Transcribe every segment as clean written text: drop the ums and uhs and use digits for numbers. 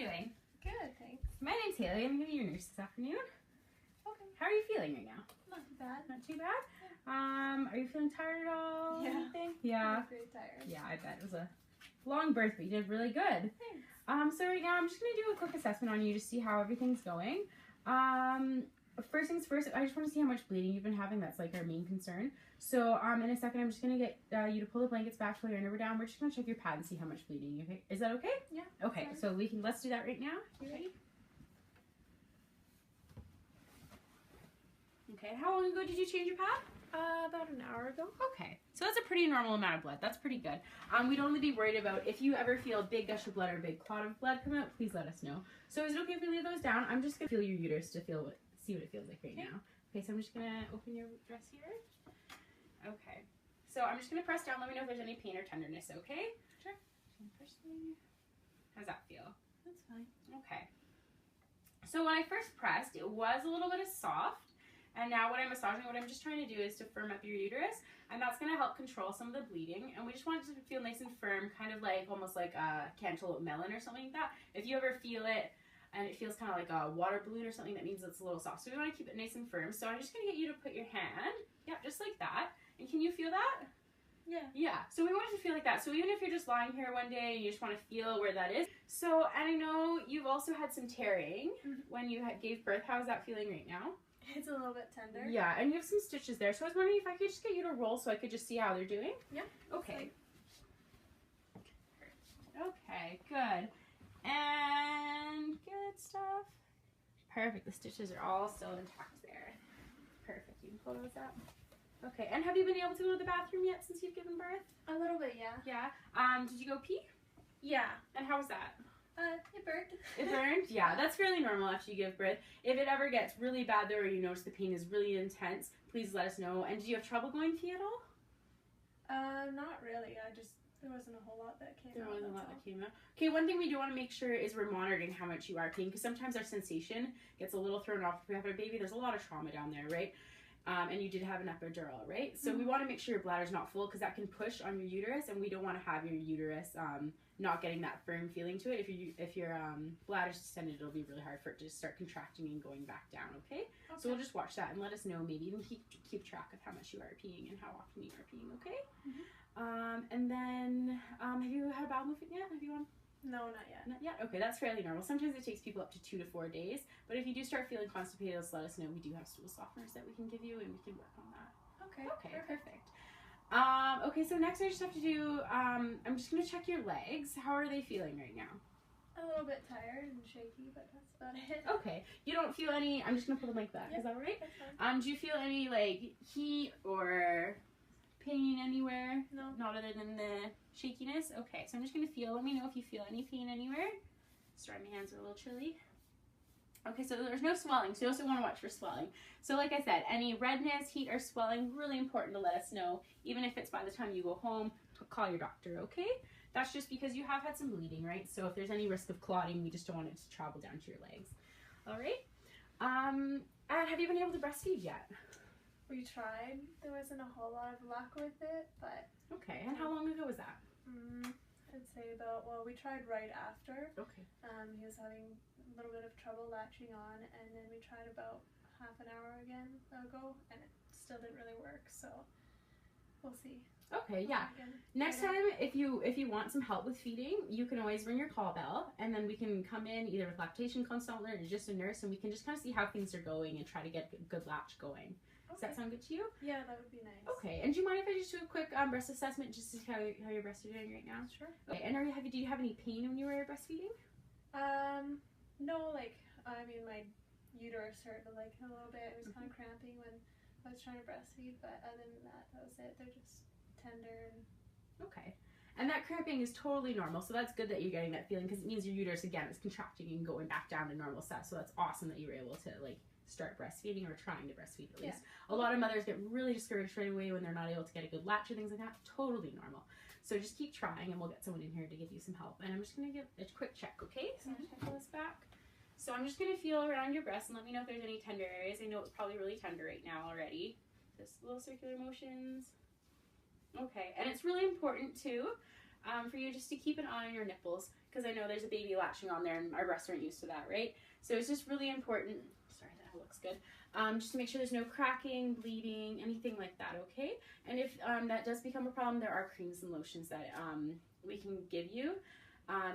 you doing? Good, thanks. My name's Hayley. I'm going to be your nurse this afternoon. Okay. How are you feeling right now? Not too bad. Not too bad? Are you feeling tired at all? Yeah. Anything? Yeah. I'm pretty tired. Yeah, I bet. It was a long birth, but you did really good. Thanks. So right now I'm just going to do a quick assessment on you to see how everything's going. First things first, I just want to see how much bleeding you've been having. That's like our main concern. So in a second, I'm just going to get you to pull the blankets back, pull your underwear down. We're just going to check your pad and see how much bleeding you have. Is that okay? Yeah. Okay, so let's do that right now. You ready? Okay, how long ago did you change your pad? About an hour ago. Okay, so that's a pretty normal amount of blood. That's pretty good. We'd only be worried about if you ever feel a big gush of blood or a big clot of blood come out, please let us know. So is it okay if we leave those down? I'm just going to feel your uterus to see what it feels like right now. Okay, so I'm just going to open your dress here. Okay, so I'm just going to press down. Let me know if there's any pain or tenderness, okay? Sure. How's that feel? That's fine. Okay. So when I first pressed, it was a little bit of soft. And now when I'm massaging, what I'm just trying to do is to firm up your uterus, and that's going to help control some of the bleeding. And we just want it to feel nice and firm, kind of like almost like a cantaloupe melon or something like that. If you ever feel it and it feels kind of like a water balloon or something, that means it's a little soft. So we want to keep it nice and firm. So I'm just going to get you to put your hand, just like that. And can you feel that? Yeah. Yeah, so we want it to feel like that. So even if you're just lying here one day and you just want to feel where that is. So, and I know you've also had some tearing when you gave birth. How is that feeling right now? It's a little bit tender. Yeah, and you have some stitches there. So I was wondering if I could just get you to roll so I could just see how they're doing. Yeah. Okay. Okay, good. And good stuff. Perfect. The stitches are all still intact there. Perfect. You can pull those up. Okay, and have you been able to go to the bathroom yet since you've given birth? A little bit, yeah. Yeah. Did you go pee? Yeah. And how was that? It burned. It burned? Yeah, that's fairly normal after you give birth. If it ever gets really bad though, or you notice the pain is really intense, please let us know. And did you have trouble going pee at all? Not really. There wasn't a whole lot that came out. There wasn't a lot that came out. Okay, one thing we do want to make sure is we're monitoring how much you are peeing, because sometimes our sensation gets a little thrown off if we have a baby. There's a lot of trauma down there, right? And you did have an epidural, right? So we want to make sure your bladder's not full, because that can push on your uterus, and we don't want to have your uterus not getting that firm feeling to it. If your bladder's distended, it'll be really hard for it to start contracting and going back down, okay? So we'll just watch that and let us know. Maybe even keep track of how much you are peeing and how often you are peeing, okay? And then, have you had a bowel movement yet? Have you one? No, not yet. Not yet? Okay, that's fairly normal. Sometimes it takes people up to 2 to 4 days, but if you do start feeling constipated, just let us know. We do have stool softeners that we can give you, and we can work on that. Okay. Okay, perfect. Okay, so next I just have to do, I'm just going to check your legs. How are they feeling right now? A little bit tired and shaky, but that's about it. Okay. You don't feel any, I'm just going to put them like that. Is that all right? That's fine. Do you feel any, like, heat or pain anywhere? No. Not other than the shakiness? Okay, so I'm just going to feel. Let me know if you feel any pain anywhere. Sorry, my hands are a little chilly. Okay, so there's no swelling, so you also want to watch for swelling. So like I said, any redness, heat, or swelling, really important to let us know. Even if it's by the time you go home, call your doctor, okay? That's just because you have had some bleeding, right? So if there's any risk of clotting, we just don't want it to travel down to your legs. All right? And have you been able to breastfeed yet? We tried. There wasn't a whole lot of luck with it, but... Okay, and how long ago was that? I'd say we tried right after. Okay. He was having a little bit of trouble latching on, and then we tried about half an hour ago, and it still didn't really work, so we'll see. Okay, yeah. Next time, if you want some help with feeding, you can always ring your call bell, and then we can come in either with lactation consultant or just a nurse, and we can just kind of see how things are going and try to get a good latch going. Does that sound good to you? Yeah, that would be nice. Okay, and do you mind if I just do a quick breast assessment just to see how your breasts are doing right now? Sure. Okay, and do you have any pain when you were breastfeeding? No, my uterus hurt a little bit. It was kind of cramping when I was trying to breastfeed, but other than that, that was it. They're just tender and... Okay. And that cramping is totally normal, so that's good that you're getting that feeling, because it means your uterus, again, is contracting and going back down to normal size, so that's awesome that you were able to, start breastfeeding or trying to breastfeed at least. A lot of mothers get really discouraged right away when they're not able to get a good latch or things like that. Totally normal. So just keep trying, and we'll get someone in here to give you some help. And I'm just going to give a quick check, okay? So I'm just going to pull this back. So I'm just going to feel around your breast and let me know if there's any tender areas. I know it's probably really tender right now already. Just little circular motions. Okay, and it's really important too for you just to keep an eye on your nipples, because I know there's a baby latching on there and our breasts aren't used to that, right? So it's just really important. Sorry, that looks good. Just to make sure there's no cracking, bleeding, anything like that, okay? And if that does become a problem, there are creams and lotions that we can give you.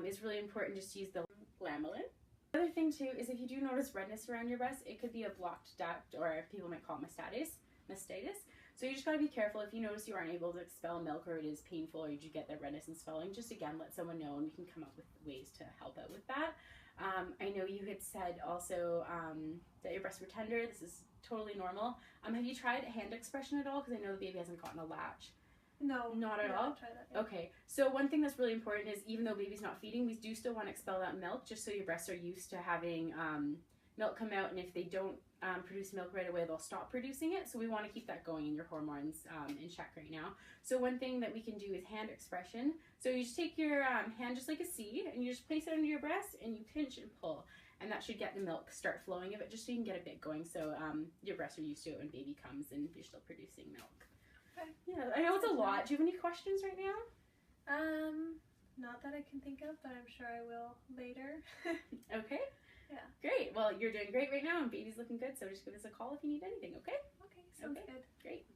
It's really important just to use the Lamelin. The other thing too is if you do notice redness around your breast, it could be a blocked duct, or people might call it mastitis. So you just gotta be careful. If you notice you aren't able to expel milk, or it is painful, or you do get that redness and swelling, just again let someone know and we can come up with ways to help out with that. I know you had said also that your breasts were tender. This is totally normal. Have you tried hand expression at all? Because I know the baby hasn't gotten a latch. No. Not at all? Try that, yeah. Okay, so one thing that's really important is even though baby's not feeding, we do still want to expel that milk just so your breasts are used to having milk come out, and if they don't produce milk right away, they'll stop producing it. So we want to keep that going and your hormones in check right now. So one thing that we can do is hand expression. So you just take your hand just like a seed and you just place it under your breast and you pinch and pull. And that should get the milk start flowing of it, just so you can get a bit going, so your breasts are used to it when baby comes and you're still producing milk. Okay. Yeah, I know it's a lot. Do you have any questions right now? Not that I can think of, but I'm sure I will later. Okay. Yeah. Great. Well, you're doing great right now and baby's looking good, so just give us a call if you need anything, okay? Okay, sounds good. Great.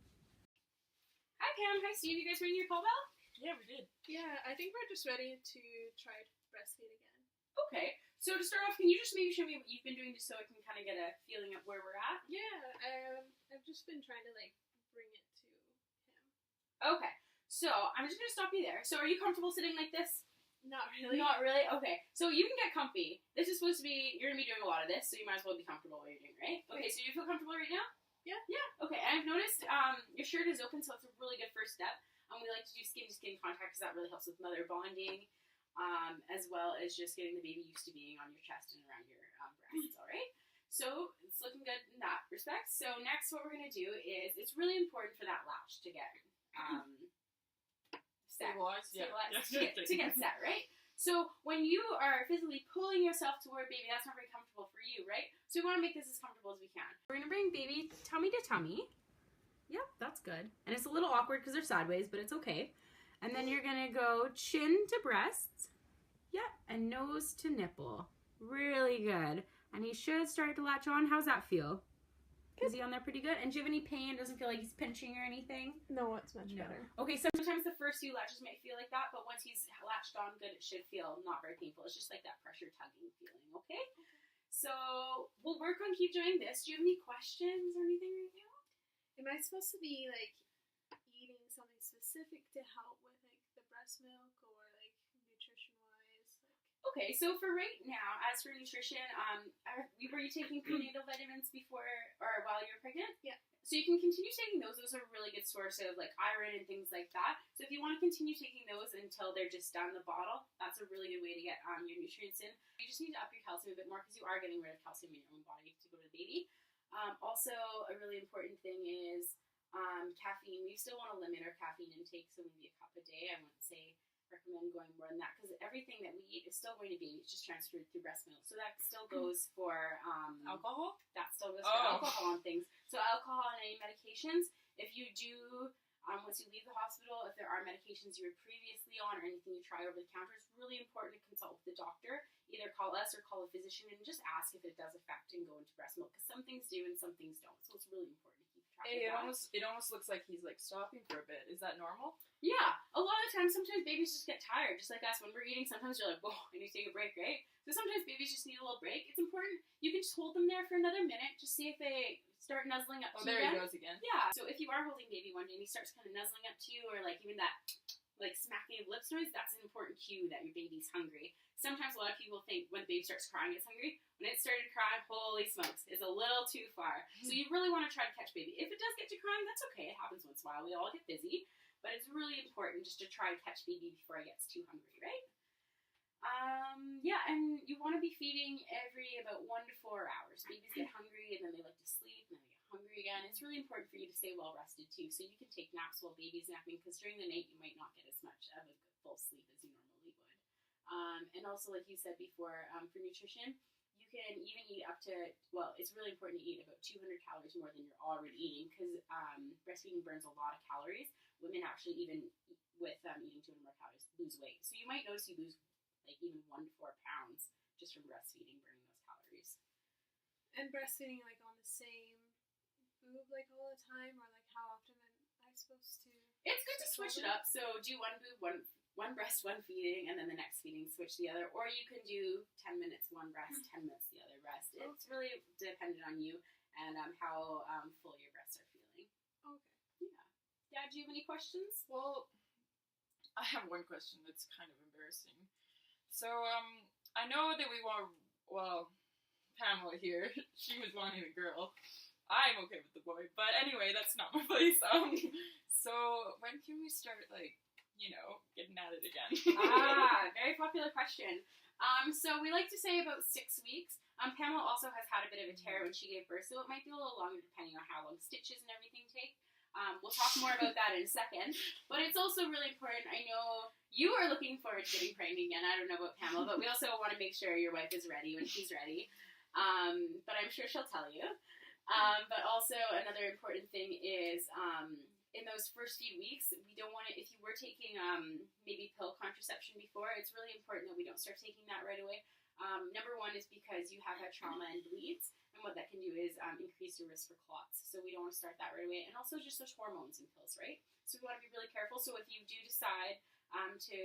Hi Pam, hi Steve, you guys ringing your call bell? Yeah, we did. Yeah, I think we're just ready to try to breastfeed again. Okay. So to start off, can you just maybe show me what you've been doing just so I can kind of get a feeling of where we're at? Yeah, I've just been trying to bring it to him. Okay. So I'm just gonna stop you there. So are you comfortable sitting like this? Not really. Not really? Okay. So you can get comfy. This is supposed to be, you're gonna be doing a lot of this, so you might as well be comfortable while you're doing it, right? Okay, so you feel comfortable right now? Yeah. Yeah. Okay, and I've noticed your shirt is open, so it's a really good first step. We like to do skin-to-skin contact because that really helps with mother bonding, as well as just getting the baby used to being on your chest and around your breasts, all right? So it's looking good in that respect. So next what we're going to do is, it's really important for that latch to get set. Stabilized? Yeah. To get set, right? So when you are physically pulling yourself toward baby, that's not very comfortable for you, right? So we want to make this as comfortable as we can. We're going to bring baby tummy to tummy. Yep, that's good. And it's a little awkward because they're sideways, but it's okay. And then you're going to go chin to breasts. Yep, and nose to nipple. Really good. And he should start to latch on. How's that feel? Good. Is he on there pretty good? And do you have any pain? Doesn't feel like he's pinching or anything? No, it's much better. Okay, sometimes the first few latches might feel like that, but once he's latched on good, it should feel not very painful. It's just like that pressure tugging feeling, okay? So we'll work on keep doing this. Do you have any questions or anything right now? Am I supposed to be eating something specific to help with the breast milk, or nutrition wise? Okay, so for right now, as for nutrition, were you taking prenatal vitamins before or while you were pregnant? Yeah. So you can continue taking those. Those are a really good source of iron and things like that. So if you want to continue taking those until they're just down the bottle, that's a really good way to get your nutrients in. You just need to up your calcium a bit more because you are getting rid of calcium in your own body to go to the baby. Also, a really important thing is caffeine. We still want to limit our caffeine intake, so maybe a cup a day. I wouldn't recommend going more than that because everything that we eat is still going to baby. It's just transferred through breast milk. So that still goes for alcohol? That still goes for alcohol and things. So alcohol and any medications, if you do, once you leave the hospital, if there are medications you were previously on or anything you try over the counter, it's really important to consult with the doctor. Either call us or call a physician and just ask if it does affect and go into breast milk because some things do and some things don't. So it's really important to keep track of that. It almost looks like he's stopping for a bit. Is that normal? Yeah, a lot of the time, sometimes babies just get tired, just like us. When we're eating, sometimes you're like, whoa, I need to take a break, right? So sometimes babies just need a little break. It's important. You can just hold them there for another minute, just see if they start nuzzling up to you. Oh, there he goes again. Yeah, so if you are holding baby one day and he starts kind of nuzzling up to you, or even that smacking of lips noise, that's an important cue that your baby's hungry. Sometimes a lot of people think when the baby starts crying it's hungry. When it started crying, holy smokes, it's a little too far. So you really want to try to catch baby. If it does get to crying, that's okay. It happens once in a while. We all get busy. But it's really important just to try to catch baby before it gets too hungry, right? Yeah, and you want to be feeding every about 1 to 4 hours. Babies get hungry and then they like to sleep and then they get hungry again. It's really important for you to stay well rested too, so you can take naps while baby's napping because during the night you might not get as much of a good full sleep as you normally would. And also, like you said before, for nutrition, you can even eat up to, it's really important to eat about 200 calories more than you're already eating because breastfeeding burns a lot of calories. Women actually even with eating 200 more calories, lose weight. So you might notice you lose like even 1 to 4 pounds just from breastfeeding, burning those calories. And breastfeeding like on the same boob like all the time, or like how often am I supposed to? It's good to switch it up. So do one boob, one breast, one feeding, and then the next feeding switch the other. Or you can do 10 minutes one breast, 10 minutes the other breast. It's really dependent on you and how full your breasts are feeling. Okay. Yeah. Dad, do you have any questions? Well, I have one question that's kind of embarrassing. So, I know that we want, well, Pamela here, she was wanting a girl. I'm okay with the boy, but anyway, that's not my place. So when can we start, like, you know, getting at it again? Very popular question. So we like to say about 6 weeks. Pamela also has had a bit of a tear when she gave birth, so it might be a little longer depending on how long stitches and everything take. We'll talk more about that in a second. But it's also really important. I know you are looking forward to getting pregnant again. I don't know about Pamela, but we also want to make sure your wife is ready when she's ready. But I'm sure she'll tell you. But also another important thing is in those first few weeks, we don't want to, if you were taking maybe pill contraception before, it's really important that we don't start taking that right away. Number one is because you have had trauma and bleeds, and what that can do is increase your risk for clots. So we don't want to start that right away. And also just those hormones in pills, right? So we want to be really careful. So if you do decide to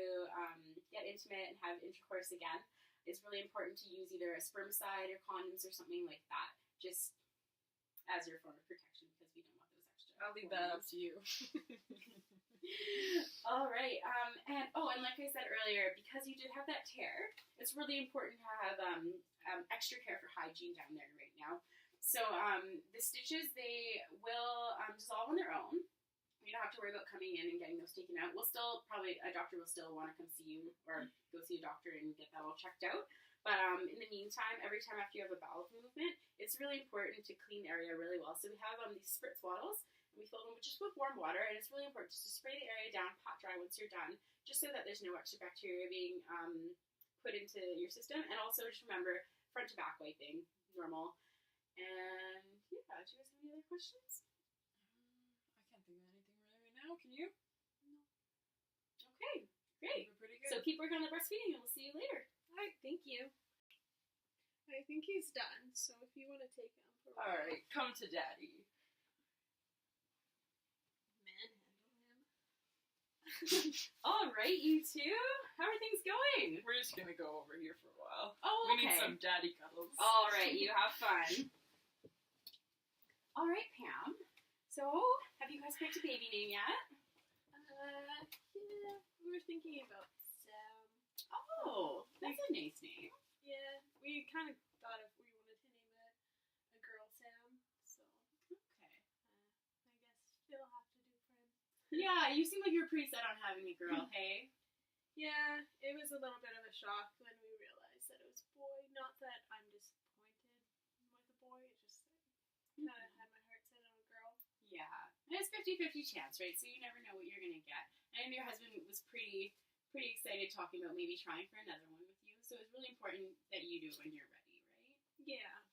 get intimate and have intercourse again, it's really important to use either a spermicide or condoms or something like that, just as your form of protection, because we don't want those extra. I'll leave that up to you. All right. And like I said earlier, because you did have that tear, it's really important to have extra care for hygiene down there right now. So the stitches, they will dissolve on their own. You don't have to worry about coming in and getting those taken out. We'll still a doctor will still want to come see you or go see a doctor and get that all checked out. But in the meantime, every time after you have a bowel movement, it's really important to clean the area really well. So we have these spritz bottles. We fill them just with warm water, and it's really important just to spray the area down, pot dry once you're done, just so that there's no extra bacteria being put into your system. And also just remember, front to back wiping, normal. And yeah, do you guys have any other questions? I can't think of anything really right now. Can you? No. Okay, great. We're pretty good. So keep working on the breastfeeding, and we'll see you later. All right, thank you. I think he's done, so if you want to take him for a while. Alright, come to daddy. All right, you two. How are things going? We're just gonna go over here for a while. Oh, We okay. need some daddy cuddles. All right, you have fun. All right, Pam. So, have you guys picked a baby name yet? Yeah, we were thinking about Sam. Oh, that's a nice name. Yeah, we kind of thought if we wanted to name a girl Sam, so Okay. I guess it'll have to do for him. Yeah, you seem like you're pretty set on having a girl, hey? Yeah, it was a little bit of a shock when we realized that it was a boy. Not that I'm disappointed with a boy, it just kind of had my heart set on a girl. Yeah. And it's 50-50 chance, right? So you never know what you're going to get. And your husband was pretty excited talking about maybe trying for another one with you. So it's really important that you do when you're ready, right? Yeah.